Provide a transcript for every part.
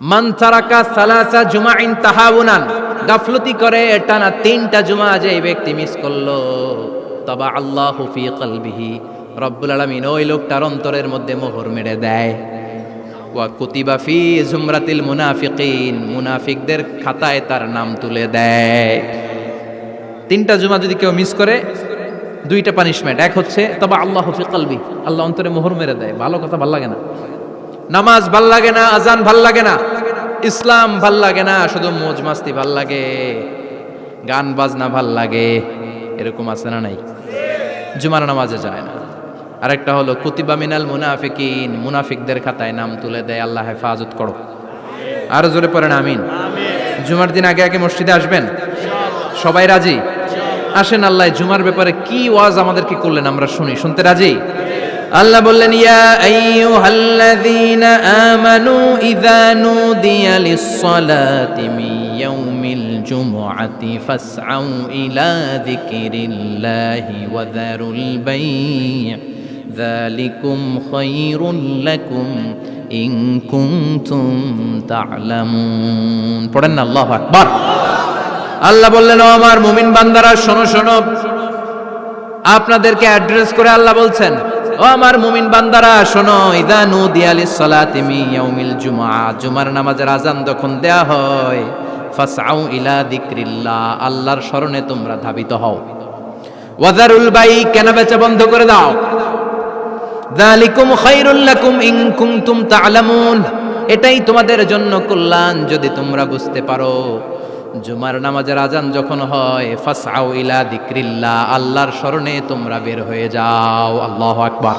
মান তারাকা সালাসা জুমাইন তাহাউনান, গাফলতি করে টানা 3টা জুমা যে ব্যক্তি মিস করলো, তবা আল্লাহু ফি কলবিহি, রব্বুল আলামিন ওই লোকটার অন্তরের মধ্যে মোহর মেরে দেয়। ওয়া কুতিবা ফি জুমরাতিল মুনাফিকিন, মুনাফিকদের খাতায় তার নাম তুলে দেয়। 3টা জুমা যদি কেউ মিস করে, 2টা পানিশমেন্ট। এক হচ্ছে তবা আল্লাহু ফি কলবি, আল্লাহ অন্তরে মোহর মেরে দেয়। ভালো কথা ভাল লাগে না, নামাজ ভাল লাগে না, আজান ভাল লাগে না, ইসলাম ভাল লাগে না, শুধু মৌজ মাস্তি ভাল লাগে, গান বাজনা ভাল লাগে, এরকম আছে না নাই? জুমার নামাজে যায় না। আরেকটা হলো কুতিবা মিনাল মুনাফিকিন, মুনাফিকদের খাতায় নাম তুলে দেয়। আল্লাহ হেফাজত করো। আরো জোরে পড়েন আমিন। জুমার দিন আগে আগে মসজিদে আসবেন, সবাই রাজি? আসেন, আল্লাহ জুমার ব্যাপারে কি ওয়াজ আমাদেরকে করলেন আমরা শুনি। শুনতে রাজি? আল্লাহ বললেন, ইয়া আইয়ুহাল্লাযীনা আমানু ইযা নুদিয়া লিস-সালাতি মিন ইয়াউমিল জুমআতি ফাসআউ ইলা যিকরিল্লাহি ওয়া যারুল বাই', যালিকুম খায়রুল লাকুম ইন কুনতুম তা'লামুন। পড়েন না আল্লাহু আকবার। আল্লাহ বললেন, ও আমার মুমিন বান্দারা শোনো শোনো। আপনাদেরকে অ্যাড্রেস করে আল্লাহ বলছেন, ও আমার মুমিন বান্দারা শোনো, ইযা নুদিয়া লিস-সালাতি মিন ইয়াউমিল জুমআ, জুমার নামাজের আযান যখন দেয়া হয়, ফাসআউ ইলা যিকরিল্লাহ, আল্লাহর স্মরণে তোমরা ধাবিত হও। ওয়া যারুল বাই', কেনাবেচা বন্ধ করে দাও। যালিকুম খায়রুল লাকুম ইন কুনতুম তা'লামুন, এটাই তোমাদের জন্য কল্যাণ যদি তোমরা বুঝতে পারো। জুমার নামাজের আজান যখন হয়, ফাসআউ ইলা যিকরিল্লাহ, আল্লাহর স্মরণে তোমরা বের হয়ে যাও। আল্লাহু আকবার।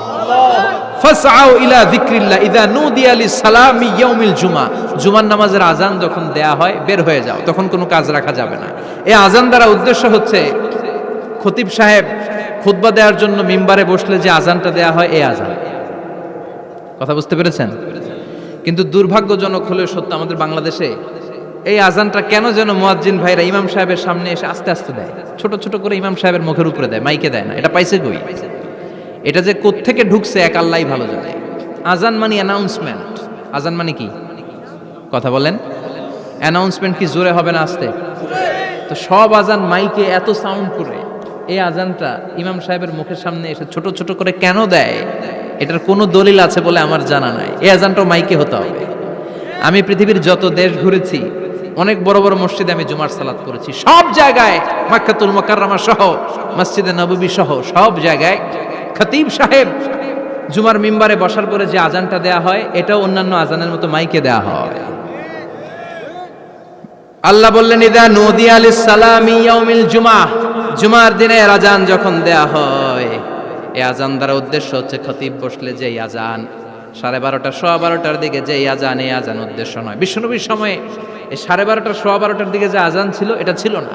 ফাসআউ ইলা যিকরিল্লাহ ইযা নুদিয়া লিস-সালামি ইয়াউমিল জুমআ, জুমার নামাজের আজান যখন দেয়া হয় বের হয়ে যাও, তখন কোনো কাজ রাখা যাবে না। এই আজান দ্বারা উদ্দেশ্য হচ্ছে খতিব সাহেব খুতবা দেওয়ার জন্য মিম্বারে বসলে যে আজানটা দেয়া হয়, এই আজান। কথা বুঝতে পেরেছেন? কিন্তু দুর্ভাগ্যজনক হলেও সত্য, আমাদের বাংলাদেশে এই আজানটা কেন যেন মুয়াজ্জিন ভাইরা ইমাম সাহেবের সামনে এসে আস্তে আস্তে দেয়, ছোট ছোট করে ইমাম সাহেবের মুখের উপরে দেয়, মাইকে দেয় না। এটা পাইছে কই? এটা যে কোত্থেকে ঢুকছে এক আল্লাহই ভালো জানে। আজান মানে অ্যানাউন্সমেন্ট। আজান মানে কি? কথা বলেন। অ্যানাউন্সমেন্ট কি জোরে হবে না আস্তে? তো সব আজান মাইকে এত সাউন্ড করে, এই আজানটা ইমাম সাহেবের মুখের সামনে এসে ছোট ছোট করে কেন দেয়? এটার কোনো দলিল আছে বলে আমার জানা নাই। এই আজানটাও মাইকে হতে হবে। আমি পৃথিবীর যত দেশ ঘুরেছি, অনেক বড় বড় মসজিদে আমি জুমার সালাত করেছি, সব জায়গায় মক্কাতুল মুকাররমা সহ মসজিদে নববী সহ সব জায়গায় খতিব সাহেব জুমার মিম্বারে বসার পরে যে আজানটা দেয়া হয়, এটাও অন্যান্য আজানের মতো মাইকে দেয়া হয়। আল্লাহ বললেন, ইযা নুদিয়া লিস-সালামি ইয়াউমিল জুমআ, জুমার দিনে আজান যখন দেয়া হয়, এই আজান দ্বারা উদ্দেশ্য হচ্ছে খতিব বসলে যে আজান 12:30 12:15 দিকে যে আজান, এই আজান উদ্দেশ্য নয়। বিশ্বনবীর সময়ে এই 12:30 12:15 দিকে যে আজান ছিল, এটা ছিল না।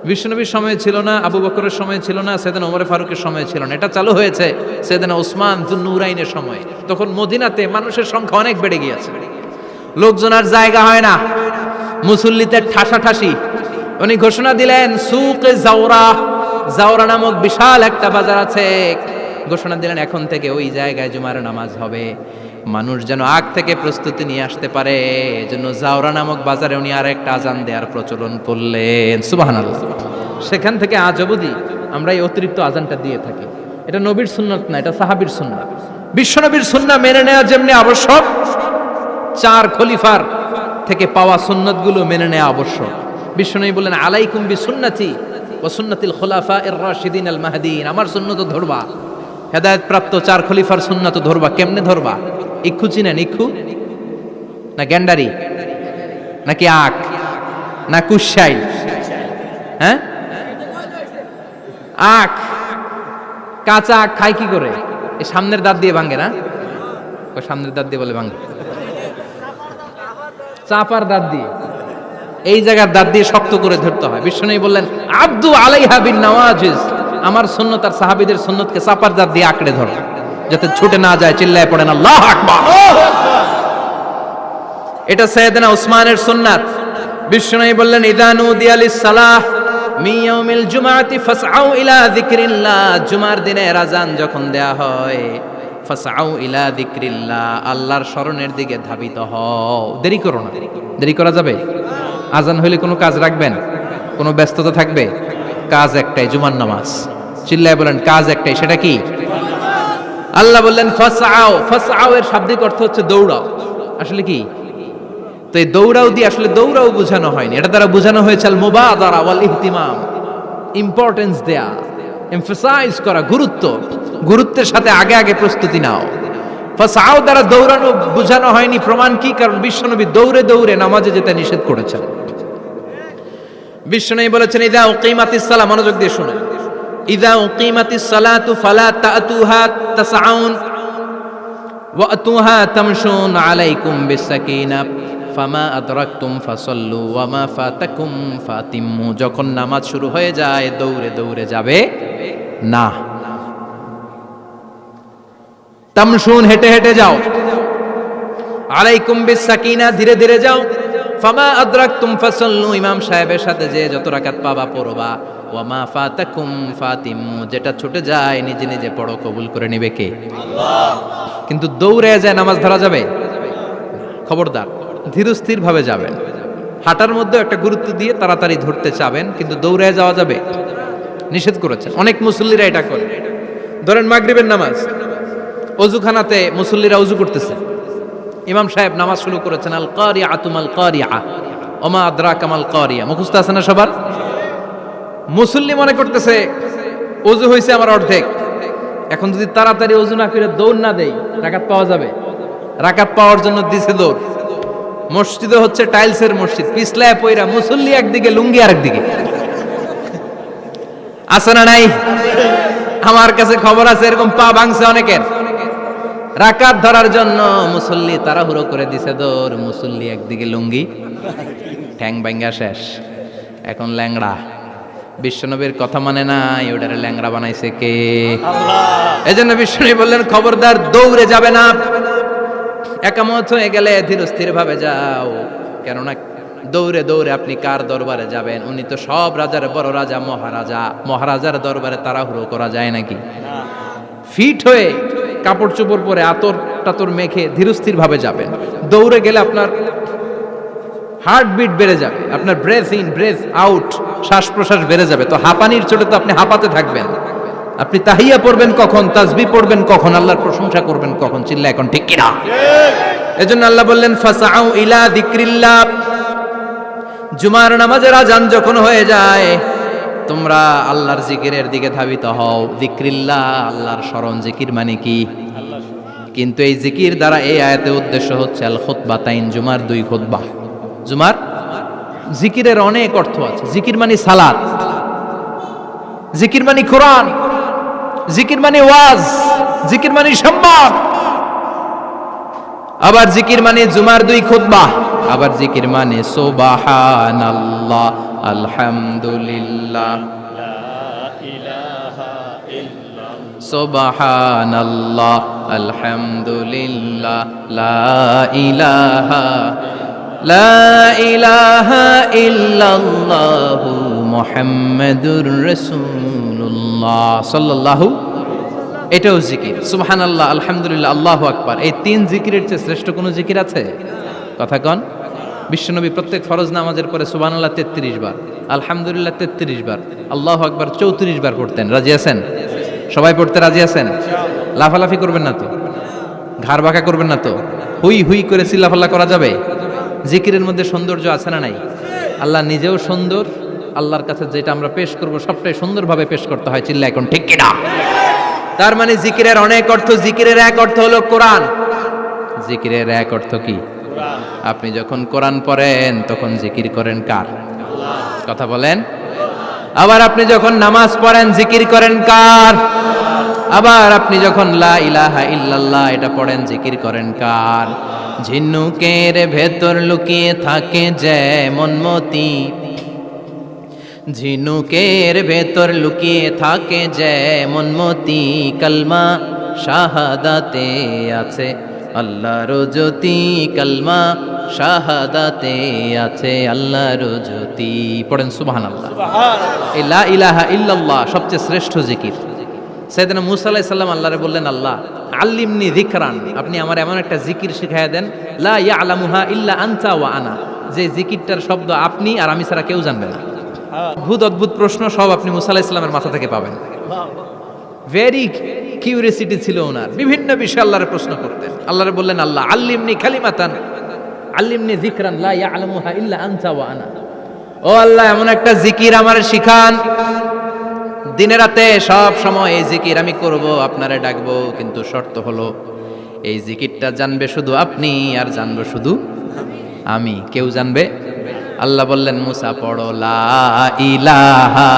বিশ্বনবীর সময়ে ছিল না, আবু বকরের সময়ে ছিল না, সাইয়েদনা ওমর ফারুকের সময়ে ছিল না। এটা চালু হয়েছে সাইয়েদনা উসমান যুন্নুরাইনের সময়ে। তখন মদিনাতে মানুষের সংখ্যা অনেক বেড়ে গিয়েছে, লোকজন আর জায়গা হয় না, মুসল্লিতে ঠাসাঠাসি। উনি ঘোষণা দিলেন, সুকে জাওরা, জাওরা নামক বিশাল একটা বাজার আছে, ঘোষণা দিলেন এখন থেকে ওই জায়গায় জুমার নামাজ হবে। মানুষ যেন আগ থেকে প্রস্তুতি নিয়ে আসতে পারে, এজন্য জাওরা নামক বাজারে উনি আর একটা আজান দেওয়ার প্রচলন করলেন। সুবহানাল্লাহ। সেখান থেকে আজ অবধি আমরা এই অতিরিক্ত আজানটা দিয়ে থাকি। এটা নবীর সুন্নাত না, এটা সাহাবীর সুন্নাত। বিশ্বনবীর সুন্নাহ মেনে নেওয়া যেমনি আবশ্যক, 4 খলিফার থেকে পাওয়া সুন্নাতগুলো মেনে নেওয়া আবশ্যক। বিশ্বনবী বললেন, আলাইকুম বিসুন্নতি ওয়া সুন্নাতিল খুলাফায়ে রাশিদিন আল মাহদিয়িন, আমার সুন্নাত ধরবা। হেদায়েত প্রাপ্ত 4 খলিফার সুন্নাত ধরবা। কেমনে ধরবা? ইক্ষু চিনেন? ইক্ষু না গ্যান্ডারি নাকি আখ না কুশাইল? হ্যাঁ, আখ। কাঁচা আখ খায় কি করে? এই সামনের দাঁত দিয়ে ভাঙে না? ওই সামনের দাঁত দিয়ে বলে ভাঙে, চাপার দাঁত দিয়ে, এই জায়গার দাঁত দিয়ে শক্ত করে ধরতে হয়। বিশ্বনবী বললেন, আব্দু আলাইহা বিন নওয়াজিজ, আমার সুন্নাত আর সাহাবীদের সুন্নাতকে চাপার দাঁত দিয়ে আঁকড়ে ধরো, যাতে ছুটে না যায়। চিল্লায় পড়েন আল্লাহু আকবার। এটা সাইয়েদনা উসমানের সুন্নাত। বিশ্বনবী বললেন, ইযা নুদিয়া লিস-সালাহ মিন ইয়াউমিল জুমআতি ফাসআউ ইলা যিকরিল্লাহ, জুমার দিনে আজান যখন দেয়া হয়, ফাসআউ ইলা যিকরিল্লাহ, আল্লাহর স্মরণের দিকে ধাবিত হও। দেরি করো না। দেরি করা যাবে? আজান হইলে কোনো কাজ রাখবেন? কোনো ব্যস্ততা থাকবে? কাজ একটাই, জুমার নামাজ। চিল্লায় বলেন কাজ একটাই, সেটা কি? আল্লাহ বললেন ফাসআউ। ফাসআউ এর শাব্দিক অর্থ হচ্ছে দৌড়াও। আসলে কি? তো এই দৌড়াও দিয়ে আসলে দৌড়াও বোঝানো হয়নি, এটা দ্বারা বোঝানো হয়েছে আল মুবাদারা ওয়াল ইহতিমাম, ইম্পর্টেন্স দেয়া, এমফাসাইজ করা, গুরুত্বের সাথে আগে আগে প্রস্তুতি নাও। ফাসআউ দ্বারা দৌড়ানো বোঝানো হয়নি। প্রমাণ কি? কারণ বিশ্বনবী দৌড়ে দৌড়ে নামাজে যেতে নিষেধ করেছেন। বিশ্বনবী বলেছেন ইযা উকিমাতিস সালাহ, মনোযোগ দিয়ে শুনুন, ইযা উকিমাতিস সালাতু ফালা তাতুহা তাসআউন ওয়া আতুহা তামশুন আলাইকুম বিসাকিনা ফামা আদরাকতুম ফাসাল্লু ওয়া মা ফাতাকুম ফাতিম্মু। যখন নামাজ শুরু হয়ে যায় দৌড়ে দৌড়ে যাবে না। তামশুন, হেঁটে হেঁটে যাও। আলাইকুম বিসাকিনা, ধীরে ধীরে যাও। ফামা আদরাকতুম ফাসাল্লু, ইমাম সাহেবের সাথে যে যত রাকাত পাবা পড়বা। ওয়া মা ফাতাকুম ফাতিম্মু, যেটা ছুটে যায় নিজে নিজে পড়ো, কবুল করে নেবে কে? আল্লাহ। কিন্তু দৌড়ে যায় নামাজ ধরা যাবে? খবরদার, ধীরস্থির ভাবে যাবেন। হাঁটার মধ্যে একটা গুরুত্ব দিয়ে তাড়াতাড়ি ধরতে চাবেন, কিন্তু দৌড়ে যাওয়া যাবে? নিষেধ করেছেন। অনেক মুসল্লিরা এটা করে। ধরেন মাগরিবের নামাজ, অজুখানাতে মুসল্লিরা অজু করতেছে, ইমাম সাহেব নামাজ শুরু করেছেন আল কারিআতু মাল কারিআ ওমা আদরাকা মাল কারিআ, মুখস্থ আছে না সবার? মুসল্লি মনে করতেছে অজু হয়েছে আমার অর্ধেক, এখন যদি তাড়াতাড়ি অজু না করে দৌড় না দেই রাকাত পাওয়া যাবে? রাকাত পাওয়ার জন্য দিছে দৌড়। মসজিদে হচ্ছে টাইলসের মসজিদ, পিছলায় পয়রা মুসল্লি একদিকে, লুঙ্গি আরেকদিকে। আছে না নাই? আমার কাছে খবর আছে এরকম পা ভাঙছে অনেকের। রাকাত ধরার জন্য মুসল্লি তাড়াহুড়ো করে দিছে দৌড়, মুসল্লি একদিকে লুঙ্গি, ঠ্যাং ভাঙ্গা শেষ, এখন ল্যাংড়া। বিশ্বনবীর কথা মানে নাই, ওটারে ল্যাংড়া বানাইছে কে? আল্লাহ। এজন্য বিশ্বনবী বললেন খবরদার দৌড়ে যাবে না, একামত হয়ে গেলে ধীরস্থির ভাবে যাও। কেননা দৌড়ে দৌড়ে আপনি কার দরবারে যাবেন? উনি তো সব রাজার বড় রাজা, মহারাজা। মহারাজার দরবারে তাড়াহুড়ো করা যায় নাকি? ফিট হয়ে কাপড় চোপড় পরে আতর টাতর মেখে ধীরস্থির ভাবে যাবেন। দৌড়ে গেলে আপনার হার্টবিট বেড়ে যাবে, আপনার ব্রেথ ইন ব্রেথ আউট, শ্বাস প্রশ্বাস বেড়ে যাবে। তো হাঁপানির চোটে তো আপনি হাঁপাতে থাকবেন। আপনি তাহিয়া পড়বেন কখন, তাসবিহ পড়বেন কখন, আল্লাহর প্রশংসা করবেন কখন? চিল্লা এখন ঠিক কিনা? এজন্য আল্লাহ বললেন ফাসআউ ইলা যিকরিল্লাহ। জুমার নামাজের আজান যখন হয়ে যায় তোমরা আল্লাহর জিকিরের দিকে ধাবিত হও। যিকরিল্লাহ, আল্লাহর স্মরণ। জিকির মানে কি? কিন্তু এই জিকির দ্বারা এই আয়াতের উদ্দেশ্য হচ্ছে আল খুতবাতাইন, জুমার 2 খুতবা। জুমার জিকিরের অনেক অর্থ আছে। জিকির মানে সালাত, জিকির মানে কোরআন, জিকির মানে ওয়াজ, জিকির মানে সংবাদ। আবার জিকির মানে জুমার 2 খুতবা। আবার জিকির মানে সুবহানাল্লাহ, আলহামদুলিল্লাহ, সুবহানাল্লাহ, আলহামদুলিল্লাহ, লা ইলাহা ইল্লাল্লাহু মুহাম্মাদুর রাসূলুল্লাহ সাল্লাল্লাহু। এটাও জিকির। সুবহানাল্লাহ, আলহামদুলিল্লাহ, আল্লাহু আকবার। এই 3 জিকিরের চেয়ে শ্রেষ্ঠ কোনো জিকির আছে? কথা কন। বিশ্বনবী প্রত্যেক ফরজ নামাজের পরে সুবহানাল্লাহ 33 বার, আলহামদুলিল্লাহ 33 বার, আল্লাহু আকবার 34 বার পড়তেন। রাজি আছেন? সবাই পড়তে রাজি আছেন? লাফালাফি করবেন না তো? ঘাড় বাঁকা করবেন না তো? হুই হুই করে চিল্লাফাল্লা করা যাবে? জিকিরের মধ্যে সৌন্দর্য আছে না নাই? আল্লাহ নিজেও সুন্দর। আল্লাহর কাছে যেটা আমরা পেশ করব সবটাই সুন্দরভাবে পেশ করতে হয়। চিল্লা এখন ঠিক কিনা? তার মানে জিকিরের অনেক অর্থ। জিকিরের এক অর্থ হলো কোরআন। জিকিরের এক অর্থ কি? কোরআন। আপনি যখন কোরআন পড়েন তখন জিকির করেন কার? আল্লাহ। কথা বলেন। আবার আপনি যখন নামাজ পড়েন জিকির করেন কার? আবার আপনি যখন লা ইলাহা ইল্লাল্লাহ এটা পড়েন জিকির করেন কার? ঝিনুকের ভেতর লুকিয়ে থাকে যেমন মতি, ঝিনুকের ভেতর লুকিয়ে থাকে যেমন মতি, কালমা শাহাদাতে আছে আল্লাহর জ্যোতি, কালমা শাহাদাতে আছে আল্লাহর জ্যোতি। পড়েন সুবহানাল্লাহ। এই লা ইলাহা ইল্লাল্লাহ সবচেয়ে শ্রেষ্ঠ জিকির। সাইয়েদনা মূসা আলাইহিস সালাম আল্লাহরে বললেন, আল্লাহ আল্লিমনি যিকরান, আপনি আমার এমন একটা জিকির শিখাইয়া দেন, লা ইয়ালামুহা ইল্লা আনতা ওয়া আনা, যে জিকিরটার শব্দ আপনি আর আমি ছাড়া কেউ জানবে না। অদ্ভুত অদ্ভুত প্রশ্ন সব আপনি মুসা আলাইহিস সালামের মাথা থেকে পাবেন। ভেরি কিউরিয়াসিটি ছিল ওনার, বিভিন্ন বিষয়ে আল্লাহরে প্রশ্ন করতেন। আল্লাহরে বললেন, আল্লাহ আল্লিমনি কালিমাতান আল্লিমনি যিকরান লা ইয়ালামুহা ইল্লা আনতা ওয়া আনা, ও আল্লাহ এমন একটা জিকির আমারে শিখান, দিনে রাতে সব সময় এই জিকির আমি করব, আপনারে ডাকবো, কিন্তু শর্ত হলো এই জিকিরটা জানবে শুধু আপনি আর জানবো শুধু আমি, কেউ জানবে। আল্লাহ বললেন, মুসা পড়ো লা ইলাহা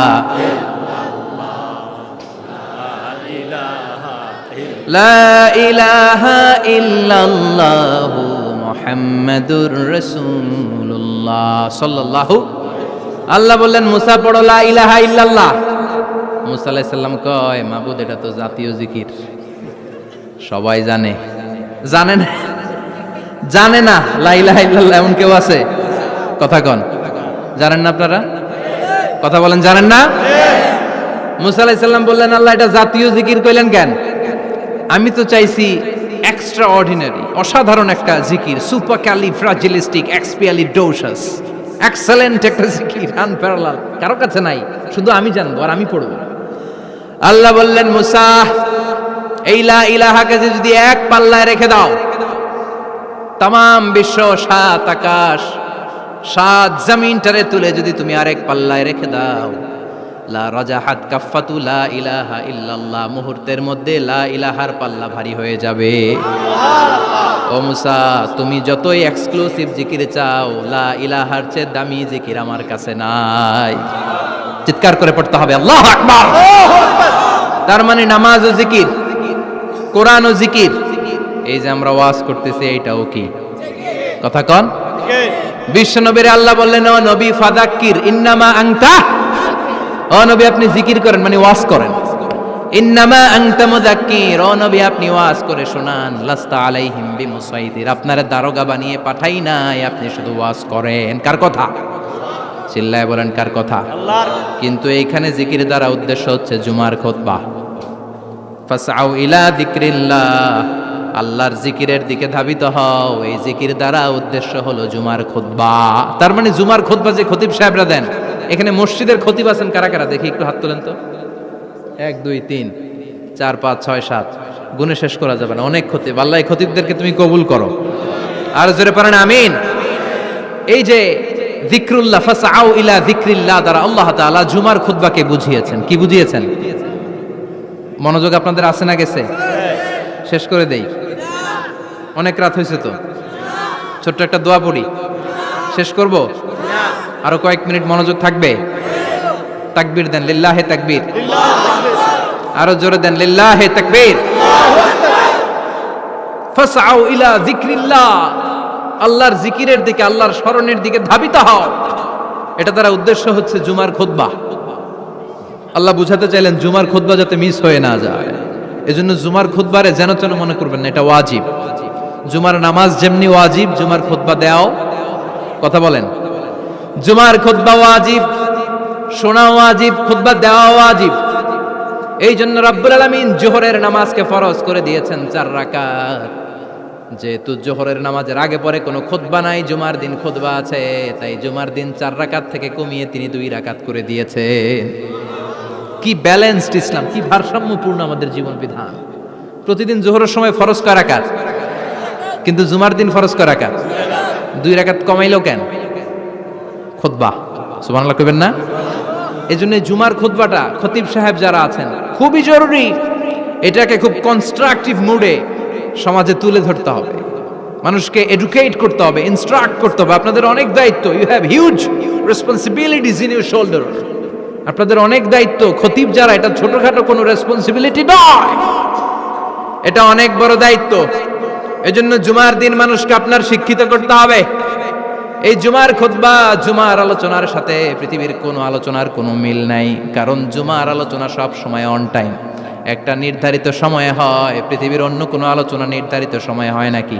লা ইলাহা ইল্লাল্লাহু মুহাম্মাদুর রাসূলুল্লাহ সাল্লাল্লাহু। আল্লাহ বললেন, মুসা পড়ো লা ইলাহা ইল্লাল্লাহ। মুসা আলাইহিস সালাম কয়, মাবুদ এটা তো জাতীয় জিকির, সবাই জানে। জানে না, জানে না লা ইলাহা ইল্লাল্লাহ এমন কেউ আছে? কথা কন, জানেন না আপনারা? কথা বলেন, জানেন না? মুসা আলাইহিস সালাম বললেন, আল্লাহ এটা জাতীয় জিকির কইলেন কেন? আমি তো চাইছি এক্সট্রা অর্ডিনারি, অসাধারণ একটা জিকির, সুপারক্যালিফ্রাজিলিস্টিক এক্সপিয়ালিডোসাস, এক্সেলেন্ট একটা জিকির, আনপ্যারালাল, কারো কাছে নাই, শুধু আমি জানবো আর আমি পড়বো। আল্লাহ বললেন, মুসা এই লা ইলাহাকে যদি এক পাল্লায় রেখে দাও, তামাম বিশ্ব, সাত আকাশ, সাত জমিনটারে তুলে যদি তুমি আরেক পাল্লায় রেখে দাও, লা রাজাহাত কাফাতু লা ইলাহা ইল্লাল্লাহ, মুহূর্তের মধ্যে লা ইলাহার পাল্লা ভারী হয়ে যাবে। ও মুসা, তুমি যতই এক্সক্লুসিভ জিকির চাও, লা ইলাহার চেয়ে দামি জিকির আমার কাছে নাই। চিৎকার করে পড়তে হবে আল্লাহু আকবার। তার মানে নামাজ ও জিকির, কোরআন ও জিকির, এই যে আমরা ওয়াজ করতেছি এইটাও কি? কথা কন। বিশ্ব নবীর আল্লাহ বললেন, ও নবী ফাযাক্কির ইন্নামা আনতা, ও নবী আপনি জিকির করেন মানে ওয়াজ করেন। ইন্নামা আনতা মুযাক্কির, ও নবী আপনি ওয়াজ করে শোনান। লাস্তা আলাইহিম বিমুসাইতির, আপনারে দারোগা বানিয়ে পাঠাই নাই, আপনি শুধু ওয়াজ করেন। কার কথা? চিল্লায় বলেন কার কথা? আল্লাহর। কিন্তু এইখানে জিকির দ্বারা উদ্দেশ্য হচ্ছে জুমার খুতবা। ফাসআউ ইলা যিকরিল্লাহ, আল্লাহর জিকিরের দিকে ধাবিত হও, এই জিকির দ্বারা উদ্দেশ্য হলো জুমার খুতবা। তার মানে জুমার খুতবা যে খতিব সাহেবরা দেন, এখানে মসজিদের খতিব আছেন কারা কারা? দেখি একটু হাত তোলেন তো। 1 2 3 4 5 6 7, গুণে শেষ করা যাবে না, অনেক খতিব। আল্লাহ এই খতিবদেরকে তুমি কবুল করো। আর জোরে পড়েন আমিন। এই যে যিকরুল্লাহ, ফাসআউ ইলা যিকরিল্লাহ দ্বারা আল্লাহ তাআলা জুমার খুতবাকে বুঝিয়েছেন। কি বুঝিয়েছেন? মনোযোগ আপনাদের আছে না গেছে? শেষ করে দেই, অনেক রাত হয়েছে তো। ছোট্ট একটা দোয়া পড়ি, শেষ করব। আরো কয়েক মিনিট মনোযোগ থাকবে। তাকবীর দেন, লিল্লাহে তাকবীর। আরো জোরে দেন, লিল্লাহে তাকবীর। ফাসআউ ইলা যিকরিল্লাহ, আল্লাহর জিকিরের দিকে, আল্লাহর স্মরণের দিকে ধাবিত হও। এটা দ্বারা উদ্দেশ্য হচ্ছে জুমার খুতবা। আল্লাহ বুঝাতে চাইলেন জুমার খুতবা যাতে মিস হয়ে না যায়, এজন্য জুমার খুতবারে যেন তেন মনে করবেন না, এটা ওয়াজিব। জুমার নামাজ যেমনি ওয়াজিব, জুমার খুতবা দেওয়াও, কথা বলেন, জুমার খুতবা ওয়াজিব, শোনা ওয়াজিব, খুতবা দেওয়া ওয়াজিব। এই জন্য রব্বুল আলামিন জোহরের নামাজকে ফরজ করে দিয়েছেন 4 রাকাত। যেহেতু জোহরের নামাজের আগে পরে কোনো খুতবা নাই, জুমার দিন খুতবা আছে, তাই জুমার দিন 4 রাকাত থেকে কমিয়ে তিনি 2 রাকাত করে দিয়েছেন। কি ব্যালেন্সড ইসলাম, কি ভারসাম্যপূর্ণ আমাদের জীবন বিধান। প্রতিদিন জোহরের সময় ফরজ কয় রাকাত, কিন্তু জুমার দিন ফরজ কয় রাকাত? 2 রাকাত কমাইলো কেন? খুতবা, সুবহানাল্লাহ কইবেন না? এজন্য জুমার খুতবাটা খতিব সাহেব যারা আছেন খুবই জরুরি। এটাকে খুব কনস্ট্রাকটিভ মুডে সমাজে তুলে ধরতে হবে, মানুষকে এডুকেট করতে হবে, ইনস্ট্রাক্ট করতে হবে। আপনাদের অনেক দায়িত্ব, you have huge responsibilities in your shoulder. আপনাদের অনেক দায়িত্ব। খতিব যারা, এটা ছোটখাটো কোনো রেসপন্সিবিলিটি নয়, এটা অনেক বড় দায়িত্ব। এজন্য জুমার দিন মানুষকে আপনার শিক্ষিত করতে হবে। এই জুমার খুতবা, জুমার আলোচনার সাথে পৃথিবীর কোনো আলোচনার কোনো মিল নাই, কারণ জুমার আলোচনা সব সময় অন টাইম, একটা নির্ধারিত সময়ে হয়। পৃথিবীর অন্য কোনো আলোচনা নির্ধারিত সময়ে হয় নাকি?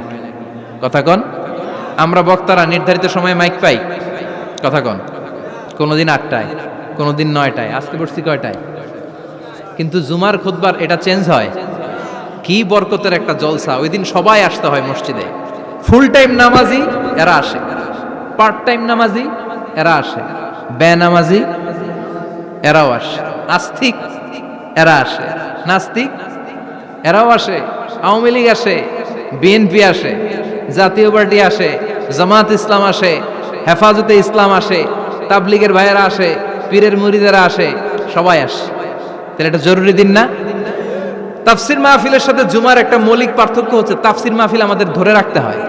কথা কন। আমরা বক্তারা নির্ধারিত সময়ে মাইক পাই, কথা কন। কোনোদিন 8টায়, কোনোদিন 9টায়, আজকে বসছি কয়টায়? কিন্তু জুমার খুতবার এটা চেঞ্জ হয়। কি কি বরকতের একটা জলসা। ওই দিন সবাই আসতে হয় মসজিদে। ফুল টাইম নামাজি এরা আসে, পার্ট টাইম নামাজি এরা আসে, বেনামাজি এরাও আসে, আস্তিক এরা আসে, নাস্তিক এরাও আসে, আওয়ামী লীগ আসে, বিএনপি আসে, জাতীয় পার্টি আসে, জামাত ইসলাম আসে, হেফাজতে ইসলাম আসে, তাবলিগের ভাইয়েরা আসে, পীরের মুরিদেরা আসে, সবাই আসে। তাহলে এটা জরুরি দিন না? তাফসির মাহফিলের সাথে জুমার একটা মৌলিক পার্থক্য হচ্ছে, তাফসির মাহফিল আমাদের ধরে রাখতে হয়।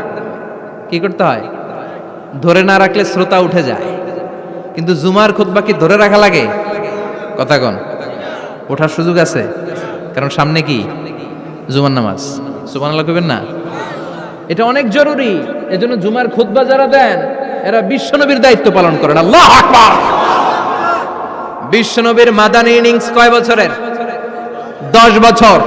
কি করতে হয়? ধরে না রাখলে শ্রোতা উঠে যায়। কিন্তু জুমার খুতবা কি ধরে রাখা লাগে? কথা কন, ওঠার সুযোগ আছে, কারণ সামনে কি জুমার নামাজ। সুবহানাল্লাহ কইবেন না? এটা অনেক জরুরি। এজন্য জুমার খুতবা যারা দেন এরা বিশ্বনবীর দায়িত্ব পালন করেন। আল্লাহু আকবার। বিশ্বনবীর মাদানী ইনিংস কয় বছরের? 10 বছর।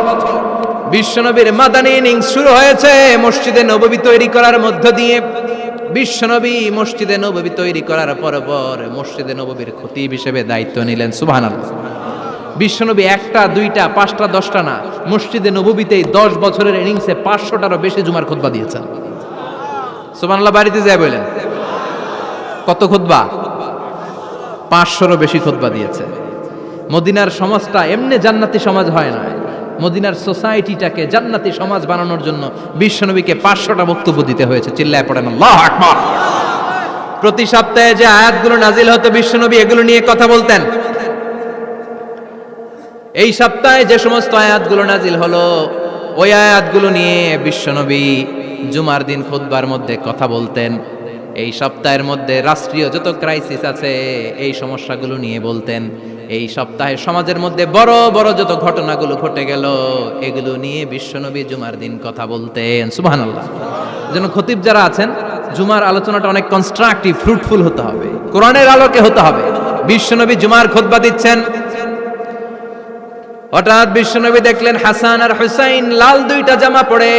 বিশ্বনবীর মাদানী ইনিংস শুরু হয়েছে মসজিদে নববী তৈরি করার মধ্য দিয়ে। বিশ্বনবী মসজিদে নববী তৈরি করার পর মসজিদে নববীর খতিব হিসেবে দায়িত্ব নিলেন। সুবহানাল্লাহ। বিশ্বনবী একটা, দুইটা, পাঁচটা, 10টা না, মসজিদে নববীতেই 10 বছরের ইনিংসে 500টারও বেশি জুমার খুতবা দিয়েছেন। সুবহানাল্লাহ। বাড়িতে যায় বলেন কত খুতবা? 500রও বেশি খুতবা দিয়েছে। মদিনার সমাজটা এমনি জান্নাতি সমাজ হয় না। মদিনার সোসাইটিটাকে জান্নাতি সমাজ বানানোর জন্য বিশ্বনবীকে 500টা বক্তব্য দিতে হয়েছে। চিল্লায় পড়েন আল্লাহু আকবার। প্রতি সপ্তাহে যে আয়াতগুলো নাজিল হতো বিশ্বনবী এগুলো নিয়ে কথা বলতেন। এই সপ্তাহে যে সমস্ত আয়াতগুলো নাজিল হলো ওই আয়াতগুলো নিয়ে বিশ্বনবী জুমার দিন খুতবার মধ্যে কথা বলতেন। এই সপ্তাহের মধ্যে রাষ্ট্রীয় যত ক্রাইসিস আছে এই সমস্যাগুলো নিয়ে বলতেন। এই সপ্তাহে সমাজের মধ্যে বড় বড় যত ঘটনাগুলো ঘটে গেল এগুলো নিয়ে বিশ্বনবী জুমার দিন কথা বলতেন। সুবহানাল্লাহ। যেন খতিব যারা আছেন জুমার আলোচনাটা অনেক কনস্ট্রাকটিভ, ফ্রুটফুল হতে হবে, কোরআনের আলোকে হতে হবে। বিশ্বনবী জুমার খুতবা দিচ্ছেন, হঠাৎ বিশ্বনবী দেখলেন হাসান আর হুসাইন লাল 2টা জামা পরে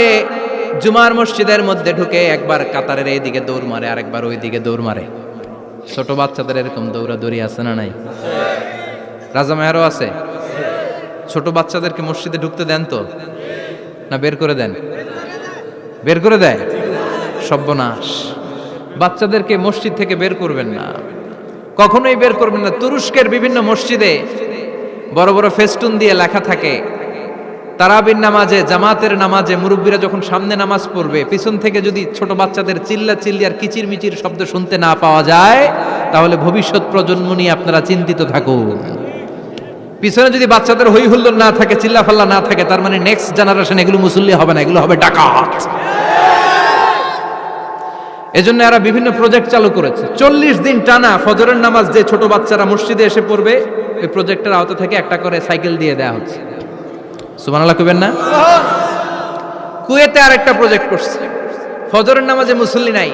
জুমার মসজিদের মধ্যে ঢুকে একবার কাতারের এইদিকে দৌড় মারে, আরেকবার ওই দিকে দৌড় মারে। ছোট বাচ্চাদের এরকম দৌড়াদৌড়ি আছে না নাই? রাজা মেয়ারও আছে। ছোট বাচ্চাদেরকে মসজিদে ঢুকতে দেন তো না বের করে দেন? বের করে দেয়। সর্বনাশ। বাচ্চাদেরকে মসজিদ থেকে বের করবেন না, কখনোই বের করবেন না। তুরস্কের বিভিন্ন মসজিদে বড় বড় ফেস্টুন দিয়ে লেখা থাকে তারাবির নামাজে, জামাতের নামাজে মুরব্বীরা যখন সামনে নামাজ পড়বে পিছন থেকে যদি ছোট বাচ্চাদের চিল্লা চিল্লি আর কিচির মিচির শব্দ শুনতে না পাওয়া যায় তাহলে ভবিষ্যৎ প্রজন্ম নিয়ে আপনারা চিন্তিত থাকুন। পিছনে যদি বাচ্চাদের হই হুল্লোড় না থাকে, চিল্লা ফাল্লা না থাকে, তার মানে নেক্সট জেনারেশন এগুলো মুসল্লি হবে না, এগুলো হবে ডাকাত। এজন্য এরা বিভিন্ন প্রজেক্ট চালু করেছে। 40 দিন টানা ফজরের নামাজ যে ছোট বাচ্চারা মসজিদে এসে পড়বে ওই প্রজেক্টের আওতা থেকে একটা করে সাইকেল দিয়ে দেওয়া হচ্ছে। সুবহানাল্লাহ কইবেন না? কুয়েতে আরেকটা প্রজেক্ট করছে, ফজরের নামাজে মুসল্লি নাই।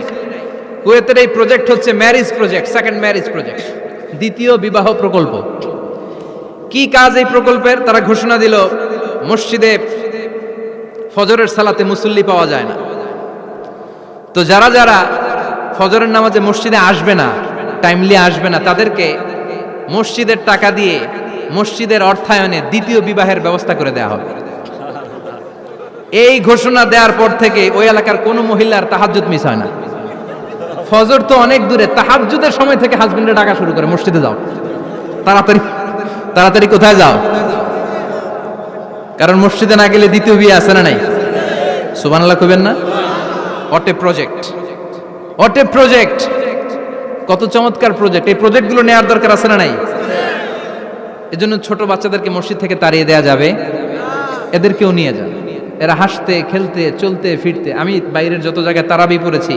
কুয়েতের এই প্রজেক্ট হচ্ছে marriage project, second marriage project, দ্বিতীয় বিবাহ প্রকল্প। কি কাজ এই প্রকল্পের? তারা ঘোষণা দিল মসজিদে ফজরের সালাতে মুসল্লি পাওয়া যায় না, তো যারা যারা ফজরের নামাজে মসজিদে আসবে না, টাইমলি আসবে না, তাদেরকে মসজিদের টাকা দিয়ে মসজিদের অর্থায়নে দ্বিতীয় বিবাহের ব্যবস্থা করে দেওয়া হবে। এই ঘোষণা দেওয়ার পর থেকে ওই এলাকার কোনো মহিলার তাহাজ্জুদ মিস হয় না। ফজর তো অনেক দূরে, তাহাজ্জুদের সময় থেকে হাজবেন্ডে ডাকা শুরু করে মসজিদে যাও, তাড়াতাড়ি তাড়াতাড়ি কোথায় যাও, কারণ মসজিদে না গেলে দ্বিতীয় বিয়ে আছে না নাই? সুবহানাল্লাহ কইবেন না? What a project, what a project, কত চমৎকার প্রজেক্ট। এই প্রজেক্টগুলো নেওয়ার দরকার আছে না নাই? এজন্য ছোট বাচ্চাদেরকে মসজিদ থেকে তাড়িয়ে দেওয়া যাবে, এদেরকেও নিয়ে যান। এরা হাসতে খেলতে চলতে ফিরতে, আমি বাইরের যত জায়গায় তারাবি পড়েছি,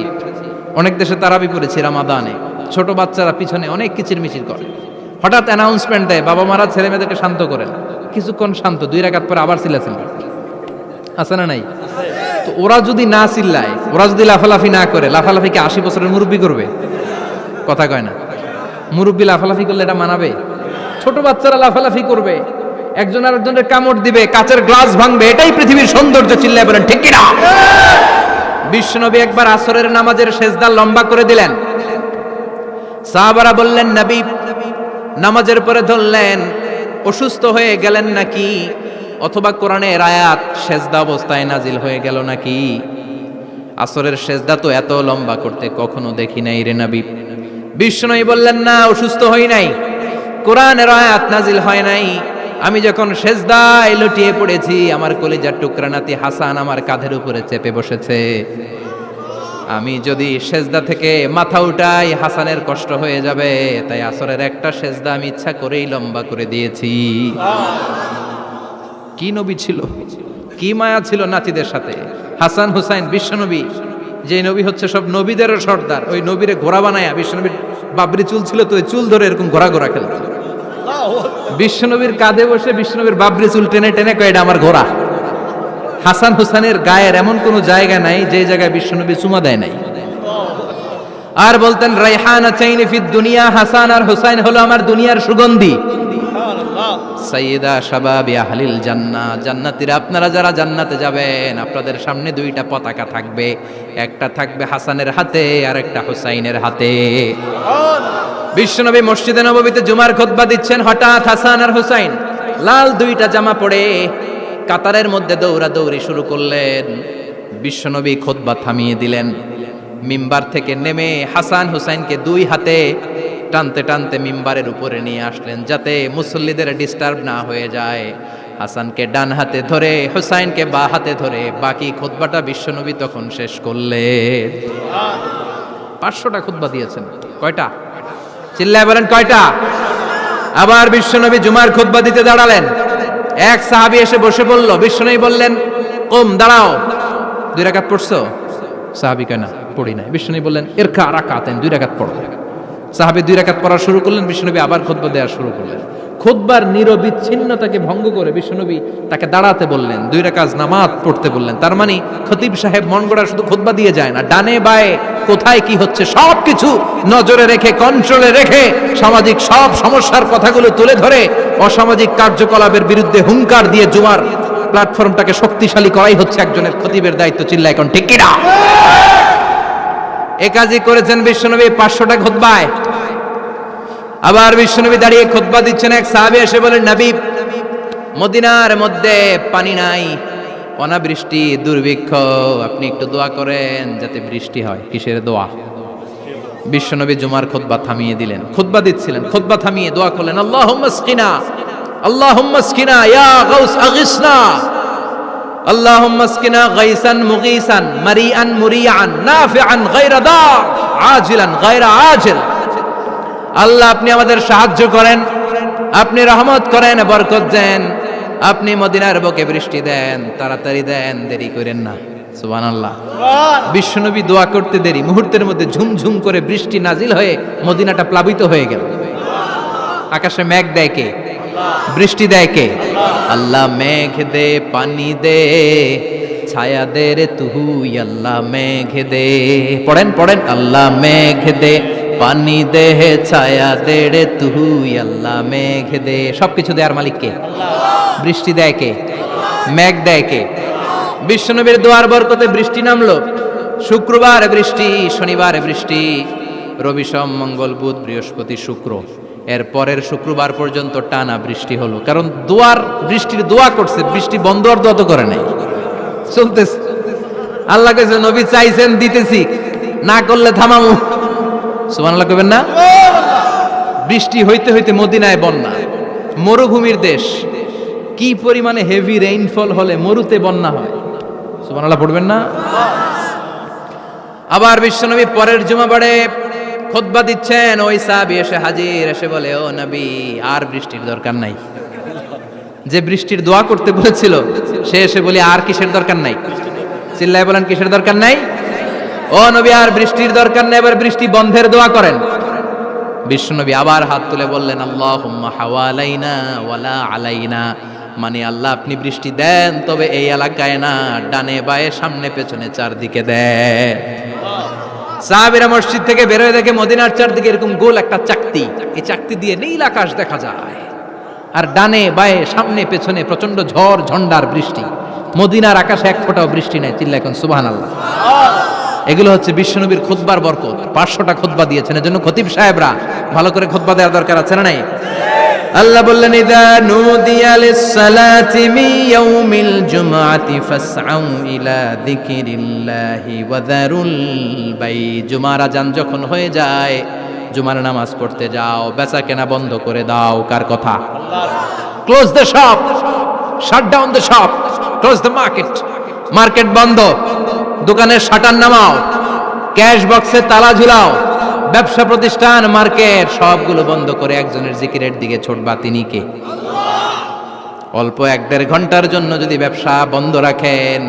অনেক দেশে তারাবি পড়েছি রামাদানে, ছোট বাচ্চারা পিছনে অনেক কিচির মিচির করে, হঠাৎ অ্যানাউন্সমেন্ট দেয় বাবা মারা ছেলে মেয়েদেরকে শান্ত করেন, কিছুক্ষণ শান্ত, 2 রাকাত পরে আবার চিল্লাচিল্লি আছে না নাই? তো ওরা যদি না চিল্লায়, ওরা যদি লাফালাফি না করে, লাফালাফিকে 80 বছরের মুরব্বী করবে? কথা কয় না। মুরব্বী লাফালাফি করলে এটা মানাবে? ছোট বাচ্চারা লাফালাফি করবে, একজন আরেকজনের কামড় দিবে, কাচের গ্লাস ভাঙবে, এটাই পৃথিবীর সৌন্দর্য। চিল্লায় বলেন ঠিক কিনা? বিশ্বনবী একবার আসরের নামাজের সেজদা লম্বা করে দিলেন, সাহাবারা বললেন নবী, নামাজের পরে ধরলেন অসুস্থ হয়ে গেলেন নাকি? অথবা কোরআনের আয়াত সেজদা অবস্থায় নাজিল হয়ে গেল নাকি? আসরের সেজদা তো এত লম্বা করতে কখনো দেখি নাই রে নবী। বিষ্ণুই বললেন, না, অসুস্থ হই নাই, কোরআনের আয়াত নাজিল হয় নাই। আমি যখন সেজদায় লুটিয়ে পড়েছি, আমার কলিজার টুকরা নাতি হাসান আমার কাঁধের উপরে চেপে বসেছে। আমি যদি সেজদা থেকে মাথা উঠাই হাসানের কষ্ট হয়ে যাবে, তাই আসরের একটা সেজদা আমি ইচ্ছা করেই লম্বা করে দিয়েছি। কি নবী ছিল, কি মায়া ছিল নাতিদের সাথে। হাসান হুসাইন বিশ্বনবী, যে নবী হচ্ছে সব নবীদেরও সর্দার, ওই নবীরে ঘোড়া বানায়া, বিশ্বনবীর বাবরি চুল ছিল তো, ওই চুল ধরে এরকম ঘোড়া ঘোড়া খেলত। বিশ্বনবীর কাঁধে বসে বিশ্বনবীর বাবরি চুল টেনে টেনে কয়, এটা আমার ঘোড়া। হাসান হুসাইনের গায়ের এমন কোন জায়গা নাই যে জায়গায় বিশ্বনবী চুমা দেয় নাই। আর বলতেন, রাইহানা চাইনি ফিদ দুনিয়া, হাসান আর হুসাইন হলো আমার দুনিয়ার সুগন্ধি। সাইয়্যিদা শাবাবি আহলিল জান্নাহ, জান্নাতীরা আপনারা যারা জান্নাতে যাবেন, আপনাদের সামনে দুইটা পতাকা থাকবে, একটা থাকবে হাসানের হাতে আর একটা হুসাইনের হাতে। বিশ্বনবী মসজিদে নববীতে জুমার খুতবা দিচ্ছেন, হঠাৎ হাসান আর হুসাইন লাল দুইটা জামা পরে কাতারের মধ্যে দৌড়াদৌড়ি শুরু করলেন। বিশ্বনবী খুতবা থামিয়ে দিলেন, মিম্বার থেকে নেমে হাসান হুসাইনকে দুই হাতে টানতে টানতে মিম্বারের উপরে নিয়ে আসলেন, যাতে মুসল্লিদের ডিস্টার্ব না হয়ে যায়। হাসানকে ডান হাতে ধরে, হুসাইনকে বা হাতে ধরে বাকি খুতবাটা বিশ্বনবী তখন শেষ করলেন। 500টা খুতবা দিয়েছেন। কয়টা? চিল্লায় বলেন কয়টা? আবার বিশ্বনবী জুমার খুতবা দিতে দাঁড়ালেন। এক সাহাবী এসে বসে বলল, বিশ্বনবী বললেন, কম, দাঁড়াও, 2 রাকাত পড়ছো? সাহাবী কয়, না, পড়ি নাই। বিশ্বনবী বললেন, ইরকা রাকাতাইন, 2 রাকাত পড়ো। সাহাবী 2 রাকাত পড়া শুরু করলেন, বিশ্বনবী আবার খুতবা দেওয়া শুরু করলেন। খুতবার নিরবিচ্ছিন্নতাকে ভঙ্গ করে বিশ্বনবী তাকে দাঁড়াতে বললেন, 2 রাকাত নামাজ পড়তে বললেন। তার মানে খতিব সাহেব মন গড়া শুধু খুতবা দিয়ে যায় না, ডানে বায়ে কোথায় কি হচ্ছে সবকিছু নজরে রেখে, কন্ট্রোলে রেখে, সামাজিক সব সমস্যার কথাগুলো তুলে ধরে অসামাজিক কার্যকলাপের বিরুদ্ধে হুঙ্কার দিয়ে জুমার প্ল্যাটফর্মটাকে শক্তিশালী করাই হচ্ছে একজনের খতিবের দায়িত্ব। চিল্লা এখন ঠিক কিনা? এ কাজই করেছেন বিশ্বনবী 500টা খুতবায়। আবার বিশ্বনবী দাঁড়িয়ে খুতবা দিচ্ছেন, এক সাহাবী এসে বলেন, নবী, মদিনার মধ্যে পানি নাই, অনাবৃষ্টি, দুর্ভিক্ষ, আপনি একটু দোয়া করেন যাতে বৃষ্টি হয়। কিসের দোয়া? বিশ্বনবী জুমার খুতবা থামিয়ে দিলেন, খুতবা দিচ্ছিলেন, খুতবা থামিয়ে দোয়া করলেন, আল্লাহুম্মা আসকিনা, আল্লাহুম্মা আসকিনা ইয়া গাউস আগিসনা, আল্লাহুম্মা আসকিনা গাইসান মুগীসান মারিআন মুরিআন নাফিআন গায়রা দার আজিলান গায়রা আজিল। আল্লাহ, আপনি আমাদের সাহায্য করেন, আপনি রহমত করেন, বরকত দেন, আপনি মদিনার বুকে বৃষ্টি দেন, তাড়াতাড়ি দেন, দেরি করেন না। সুবহানাল্লাহ। বিশ্বনবী দোয়া করতে দেরি, মুহূর্তের মধ্যে ঝুমঝুম করে বৃষ্টি নাজিল হয়ে মদিনাটা প্লাবিত হয়ে গেল। আকাশে মেঘ দেয় কে? বৃষ্টি দেয় কে? আল্লাহ। মেঘ দে, পানি দে, ছায়া দে রে তুই, আল্লাহ মেঘ দে। পড়েন পড়েন, আল্লাহ মেঘ দে, পানি দে, ছায়া দে রে তুই, আল্লাহ মেঘ দে। সবকিছু দেয়ার মালিক কে? বৃষ্টি দেয় কে? মেঘ দেয় কে? বিশ্বনবীর দোয়ার বরকতে বৃষ্টি নামলো। শুক্রবার বৃষ্টি, শনিবার বৃষ্টি, রবি সোম মঙ্গল বুধ বৃহস্পতি শুক্র, এর পরের শুক্রবার পর্যন্ত টানা বৃষ্টি হলো। কারণ দোয়ার, বৃষ্টির দোয়া করছে, বৃষ্টি বন্ধ আর দোয়া তো করে নাই, চলতেছে। আল্লাহ কাছে নবী চাইছেন, দিতেছি, না করলে থামামু। সুবহানাল্লাহ কইবেন না? বৃষ্টি হইতে হইতে মদিনায় বন্যা, মরুভূমির দেশ, কি পরিমাণে হেভি রেইনফল হলে মরুতে বন্যা হয়। সুবহানাল্লাহ পড়বেন না? আবার বিশ্বনবী পরের জুমাবারে খুতবা দিচ্ছেন, ওই সাহাবী এসে হাজির, এসে বলে, ও নবী, আর বৃষ্টির দরকার নাই। যে বৃষ্টির দোয়া করতে বলেছিল সে এসে বলে, আর কিসের দরকার নাই? চিল্লায় বলেন, কিসের দরকার নাই? ও নবী, আর বৃষ্টির দরকার নেই, এবার বৃষ্টি বন্ধের দোয়া করেন। বিশ্বনবী আবার হাত তুলে বললেন, আল্লাহুম্মা হাওয়ালাইনা ওয়ালা আলাইনা, মানে আল্লাহ, আপনি বৃষ্টি দেন, তবে এই এলাকায় না, ডানে বায়ে সামনে পেছনে চারদিকে দেন। সাহাবীরা মসজিদ থেকে বের হয়ে দেখে মদিনার চারদিকে এরকম গোল একটা চাকতি, এই চাকতি দিয়ে নীল আকাশ দেখা যায়, আর ডানে বায়ে সামনে পেছনে প্রচন্ড ঝড় ঝন্ডার বৃষ্টি। মদিনার আকাশে এক ফোঁটাও বৃষ্টি নেই। চিল্লা এখন সুবহানাল্লাহ। এগুলো হচ্ছে বিশ্বনবীর খুতবার বরকত। 500টা খুতবা দিয়েছেন, এজন্য খতিব সাহেবরা ভালো করে খুতবা দেওয়ার দরকার আছে না নাই? আল্লাহ বললেন ইযা নুদিয়া লিস-সালাতি মিন ইয়াউমিল জুমআতি ফাসআউ ইলা যিকিরিল্লাহি ওয়া যারুল বাই। জুমার আযান যখন হয়ে যায়, জুমার নামাজ পড়তে যাও, বেচা কেনা বন্ধ করে দাও। কার কথা? আল্লাহর। Close the shop, shut down the shop, close the market. Market বন্ধ, দোকানের শাটার নামাও, ক্যাশ বক্সে তালা ঝুলাও, ব্যবসা প্রতিষ্ঠান, মার্কেট সবগুলো বন্ধ করে একজনের জিকিরের দিকে ছুটবা। তিনি কে? অল্প 1-1.5 ঘন্টার জন্য যদি ব্যবসা বন্ধ রাখেন,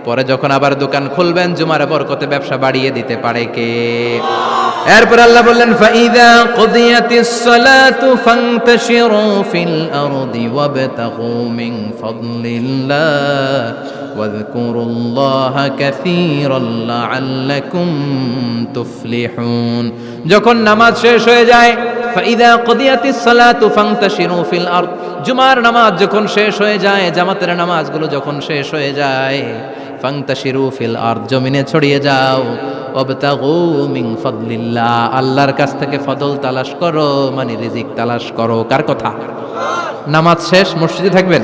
পরে যখন আবার দোকান খুলবেন, জুমার বরকতে ব্যবসা বাড়িয়ে দিতে পারে কে? এরপর আল্লাহ বললেন ফাইদা কুদিয়াতিস সালাতু ফান্তাশিরু ফিল আরদি ওয়াবতাগু মিন ফাদলিল্লাহ ওয়াযকুরুল্লাহা কাসীরান লাআল্লাকুম তুফলিহুন। যখন নামাজ শেষ হয়ে যায়, ফাইদা কুদিয়াতিস সালাতু ফান্তাশিরু ফিল আরদ, জুমার নামাজ যখন শেষ হয়ে যায়, জামাতের নামাজগুলো যখন শেষ হয়ে যায়, ফান্তাশিরু ফিল আরদ, জমিনে ছড়িয়ে যাও, ওয়াবতাগু মিন ফাদলিল্লাহ, আল্লাহর কাছ থেকে ফজল তালাশ করো, মানে রিজিক তালাশ করো। কার কথা? নামাজ শেষ মসজিদে থাকবেন?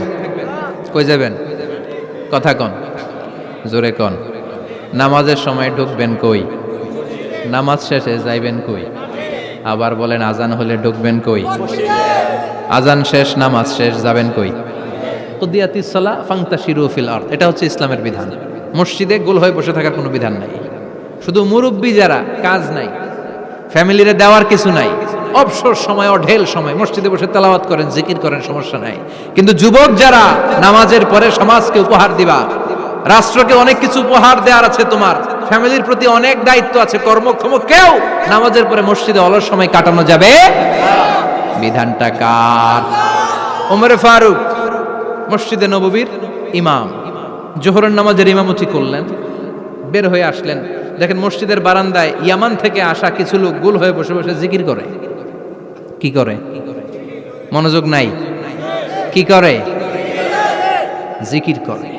কই যাবেন? কথা কন, জোরে কন। নামাজের সময় ঢুকবেন কই? নামাজ শেষে যাইবেন কই? আবার বলেন আজান হলে ঢুকবেন কই? আজান শেষ, নামাজ শেষ, যাবেন কই? কুদিয়াতিস সালাহ ফান্তাশিরু ফিল আরদ, এটা হচ্ছে ইসলামের বিধান। মসজিদে গোল হয়ে বসে থাকার কোনো বিধান নাই। শুধু মুরব্বী যারা, কাজ নাই, ফ্যামিলিরে দেওয়ার কিছু নাই, অবসর সময়, অঢেল সময় মসজিদে বসে তেলাওয়াত করেন, জিকির করেন, সমস্যা নাই। কিন্তু যুবক যারা, নামাজের পরে সমাজকে উপহার দিবা, রাষ্ট্রকে অনেক কিছু উপহার দেওয়ার আছে, তোমার ফ্যামিলির প্রতি অনেক দায়িত্ব আছে, কর্মক্ষম কেউ নামাজের পরে মসজিদে অলস সময় কাটানো যাবে? বিধানটা কার? ওমর ফারুক মসজিদে নববীর ইমাম, জোহরের নামাজের ইমামতি করলেন, বের হয়ে আসলেন, দেখেন মসজিদের বারান্দায় ইয়ামান থেকে আসা কিছু লোক গোল হয়ে বসে বসে জিকির করে। কি করে? মনোযোগ নাই। কি করে? জিকির করে।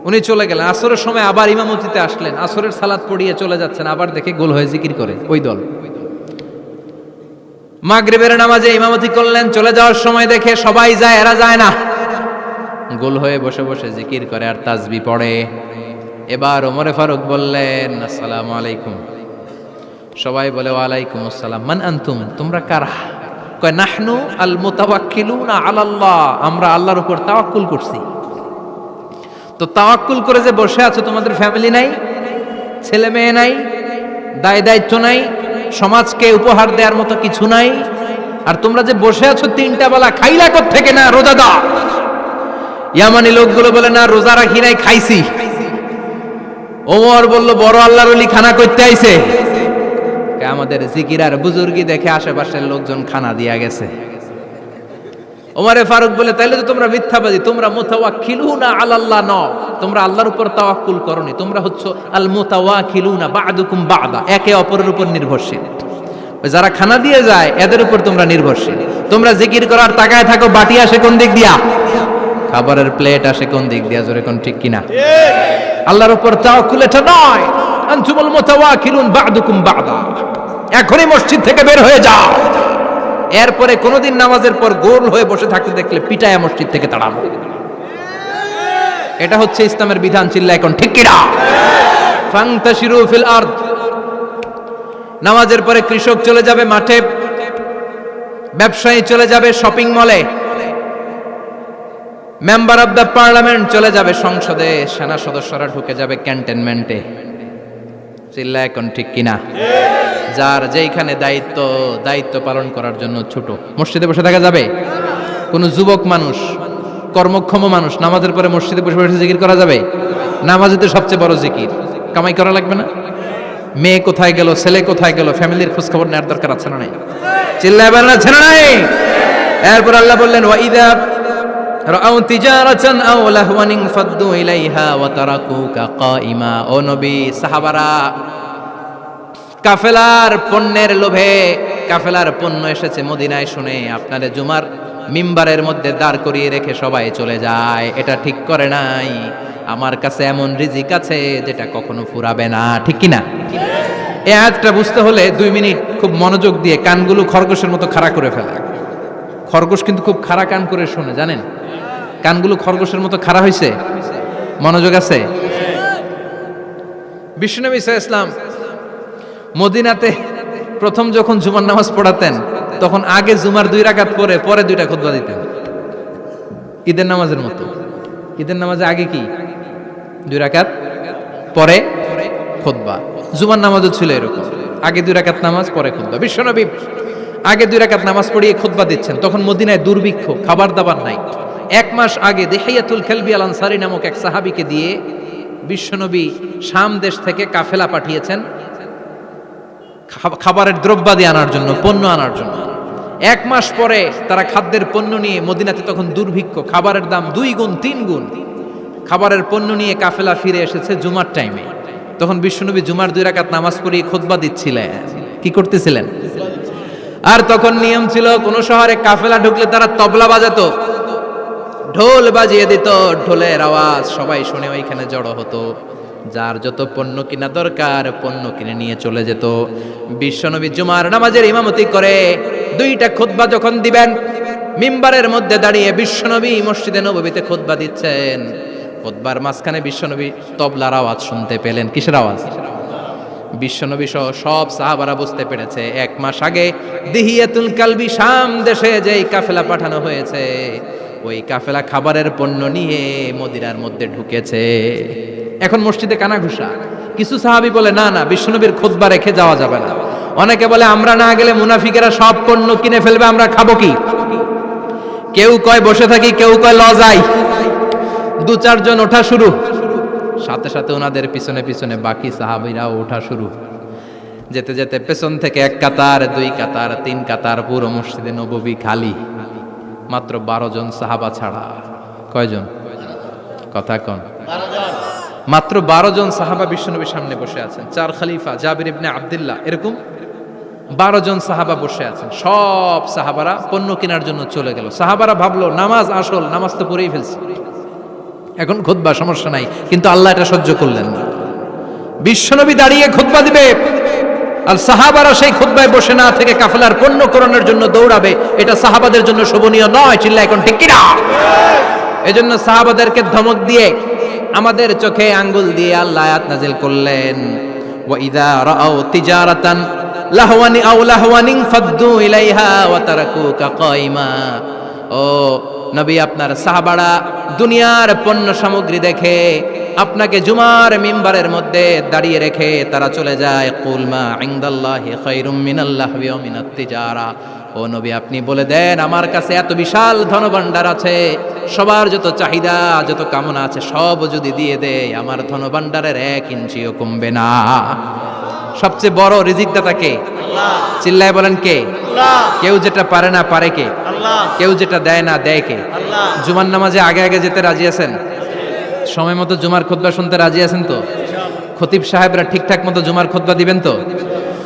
উনি চলে গেলেন, আসরের সময় আবার ইমামতিতে আসলেন, আসরের সালাত পড়িয়ে চলে যাচ্ছেন, আবার দেখে গোল হয়ে জিকির করে ওই দল। মাগরিবের নামাজে ইমামতি করলেন, চলে যাওয়ার সময় দেখে সবাই যায়, এরা যায় না, গোল হয়ে বসে বসে জিকির করে আর তাসবিহ পড়ে। এবার ওমরে ফারুক বললেন আসসালামু আলাইকুম। সবাই বলে ওয়ালাইকুম আসসালাম। মান আনতুম, তোমরা কারা? কয় নাহনু আল মুতাওয়াক্কিলুনা আলাল্লাহ, আমরা আল্লাহর উপর তাওয়াক্কুল করছি। তো তাওয়াক্কুল করে যে বসে আছো, তোমাদের ফ্যামিলি নাই, ছেলে মেয়ে নাই, দায় দায়িত্ব নাই, সমাজকে উপহার দেওয়ার মতো কিছু নাই, আর তোমরা যে বসে আছো 3টা বেলা, খাইলা কোত্থেকে? না রোজা দাও। ইয়ামানি লোকগুলো বলে না রোজা রাখি নাই, খাইছি। ওমর বলল বড় আল্লাহর ওলি খানা করতে আইছে। আমাদের জিকির আর বুজুর্গি দেখে আশেপাশের লোকজন খানা দিয়া গেছে। ওমরে ফারুক বলে তাইলে তো তোমরা মিথ্যাবাদী, তোমরা মুতাওয়াক্কিলুনা আলাল্লাহ নও, তোমরা আল্লাহর উপর তাওয়াক্কুল করনি, তোমরা হচ্ছে আল মুতাওয়াক্কিলুনা বা'দুকুম বা'দা, একে অপরের উপর নির্ভরশীল। যারা খানা দিয়ে যায় এদের উপর তোমরা নির্ভরশীল। তোমরা জিকির করার তাকায় থাকো, বাটি আসে কোন দিক দিয়া? খাবারের প্লেট আসে কোন দিক দিয়া? জোরে কোন ঠিক কিনা? আল্লাহর উপর তাওয়াক্কুল এটা নয়। আনতুমুল মুতাওয়াক্কিলুন বা'দুকুম বা'দা, এখনই মসজিদ থেকে বের হয়ে যাও। এরপরে কোনদিন নামাজের পর গোল হয়ে বসে থাকতে দেখলে পিটায়া মসজিদ থেকে তাড়াবো। এটা হচ্ছে ইসলামের বিধান। চিল্লা এখন ঠিক কিনা? ফান্তাশিরু ফিল আরদ। নামাজের পরে কৃষক চলে যাবে মাঠে, ব্যবসায়ী চলে যাবে শপিং মলে, মেম্বার অব দ্য পার্লামেন্ট চলে যাবে সংসদে, সেনা সদস্যরা ঢুকে যাবে ক্যান্টনমেন্টে। চিল্লা এখন ঠিক কিনা? যার যেইখানে দায়িত্ব পালন করার জন্য ছোট, মসজিদে বসে থাকা যাবে? কোন যুবক মানুষ, কর্মক্ষম মানুষ নামাজের পরে মসজিদে বসে বসে জিকির করা যাবে? নামাজে সবচেয়ে বড় জিকির, কামাই করা লাগবে না? মেয়ে কোথায় গেল, ছেলে কোথায় গেল, ফ্যামিলির খোঁজ খবর নেওয়ার দরকার আছে না নাই? চিল্লায় বলেন আছে না নাই? এরপর আল্লাহ বললেন ওয়াইদা রাআউ তিজারাতান আও লাহওয়ান ফাদ্দু ইলাইহা ওয়া তারাকুকা কাইমা। ও নবী, সাহাবারা কাফেলার পণ্যের লোভে, কাফেলার পণ্য এসেছে মদিনায় শুনে আপনাদের জুমার মিম্বারের মধ্যে দাঁড় করিয়ে রেখে সবাই চলে যায়। এটা ঠিক করে নাই। আমার কাছে এমন রিজিক আছে যেটা কখনো ফুরাবে না। ঠিক কিনা? এই আয়াতটা বুঝতে হলে 2 মিনিট খুব মনোযোগ দিয়ে কানগুলো খরগোশের মতো খাড়া করে ফেলা। খরগোশ কিন্তু খুব খাড়া কান করে শোনে, জানেন? কানগুলো খরগোশের মতো খাড়া হয়েছে। মনোযোগ আছে? বিশ্বনবী সাল্লাল্লাহু আলাইহি ওয়াসাল্লাম মদিনাতে প্রথম যখন জুমার নামাজ পড়াতেন, তখন আগে জুমার 2 রাকাত পরে 2টা খুতবা দিতেন, ঈদের নামাজের মতো। ঈদের নামাজে আগে কি 2 রাকাত, পরে খুতবা। জুমার নামাজও ছিল এরকম, আগে 2 রাকাত নামাজ, পরে খুতবা। বিশ্বনবী আগে 2 রাকাত নামাজ পড়িয়ে খুতবা দিচ্ছেন, তখন মদিনায় দুর্ভিক্ষ, খাবার দাবার নাই। 1 মাস আগে দিহিয়াতুল কালবি আল আনসারী নামক এক সাহাবীকে দিয়ে বিশ্বনবী শাম দেশ থেকে কাফেলা পাঠিয়েছেন খাবারের দ্রব্যাদি আনার জন্য, পণ্য আনার জন্য। 1 মাস পরে তারা খাদ্যের পণ্য নিয়ে, মদিনাতে তখন দুর্ভিক্ষ, খাবারের দাম 2 গুণ 3 গুণ, খাবারের পণ্য নিয়ে কাফেলা ফিরে এসেছে জুমার টাইমে। তখন বিশ্বনবী জুমার 2 রাকাত নামাজ পড়িয়ে খুতবা দিচ্ছিলেন। কি করতেছিলেন? আর তখন নিয়ম ছিল, কোন শহরে কাফেলা ঢুকলে তারা তবলা বাজাতো, ঢোল বাজিয়ে দিত, ঢোলের আওয়াজ সবাই শুনে ওইখানে জড়ো হতো। যার যত পণ্য কিনা দরকার পণ্য কিনে নিয়ে চলে যেত। বিশ্বনবী জুমার নামাজের ইমামতি করে 2টা খুতবা যখন দিবেন, মিম্বারের মধ্যে দাঁড়িয়ে বিশ্বনবী মসজিদে নববীতে খুতবা দিচ্ছেন। খুতবার মাঝখানে বিশ্বনবী তবলার আওয়াজ শুনতে পেলেন। কিসের আওয়াজ? বিশ্বনবী সহ সব সাহাবারা বুঝতে পেরেছে 1 মাস আগে দিহিয়াতুল কালবি শাম দেশে যেই কাফেলা পাঠানো হয়েছে, ওই কাফেলা খাবারের পণ্য নিয়ে মদিনার মধ্যে ঢুকেছে। এখন মসজিদে কানাঘুষা। কিছু সাহাবী বলে না না, বিশ্বনবীর খুতবা রেখে যাওয়া যাবে না। অনেকে বলে আমরা না গেলে মুনাফিকেরা সব পণ্য কিনে ফেলবে, আমরা খাবো কি? কেউ কয় বসে থাকি, কেউ কয় লজাই। 2-4 জন ওঠা শুরু, সাথে সাথে ওনাদের পিছনে পিছনে বাকি সাহাবীরাও ওঠা শুরু। যেতে যেতে পেছন থেকে 1 কাতার, 2 কাতার, 3 কাতার, পুরো মসজিদে নববী খালি, মাত্র 12 জন সাহাবা ছাড়া। কয়জন? কথা কন। মাত্র 12 জন সাহাবা বিশ্বনবীর সামনে বসে আছেন। 4 খলিফা, জাবির ইবনে আব্দুল্লাহ, এরকম 12 জন সাহাবা বসে আছেন। সব সাহাবারা পণ্য কেনার জন্য চলে গেল। সাহাবারা ভাবলো নামাজ আসল, নামাজ তো পড়েই ফেলছি, এখন খুতবা সমস্যা নাই, কিন্তু আল্লাহ এটা সহ্য করলেন না। বিশ্বনবী দাঁড়িয়ে খুতবা দিবে আর সাহাবারা সেই খুতবায় বসে না থেকে কাফেলার পণ্য কোরআনের জন্য দৌড়াবে, এটা সাহাবাদের জন্য শোভনীয় নয়। চিল্লা এখন ঠিক কিনা? এজন্য সাহাবাদেরকে ধমক দিয়ে, আমাদের চোখে আঙ্গুল দিয়ে আল্লাহ আয়াত নাযিল করলেন, ওয়া ইযা রাআউ তিজারাতান লাহওয়ানি আও লাহওয়ানিন ফাদ্দু ইলাইহা ওয়া তারাকুকা কাইমা। ও নবী, আপনার সাহাবারা দুনিয়ার পণ্য সামগ্রী দেখে আপনাকে জুমার মিম্বারের মধ্যে দাঁড়িয়ে রেখে তারা চলে যায়। কুল মা ইনদাল্লাহি খায়রুম মিনাল লাহওয়ি ওয়া মিনাত তিজারা। ও নবী, আপনি বলে দেন আমার কাছে এত বিশাল ধনভাণ্ডার আছে, সবার যত চাহিদা যত কামনা আছে সব যদি দিয়ে দেয়, আমার ধনভাণ্ডারের 1 ইঞ্চিও কমবে না। সবচেয়ে বড় রিজিকদাতা কে? আল্লাহ। চিল্লায় বলেন কে? আল্লাহ। কেউ যেটা পারে না পারে কে? আল্লাহ। কেউ যেটা দেয় না দেয় কে? আল্লাহ। জুমার নামাজে আগে আগে যেতে রাজি আছেন? সময় মতো জুমার খুতবা শুনতে রাজি আছেন তো? খতিব সাহেবরা ঠিকঠাক মতো জুমার খুতবা দিবেন তো?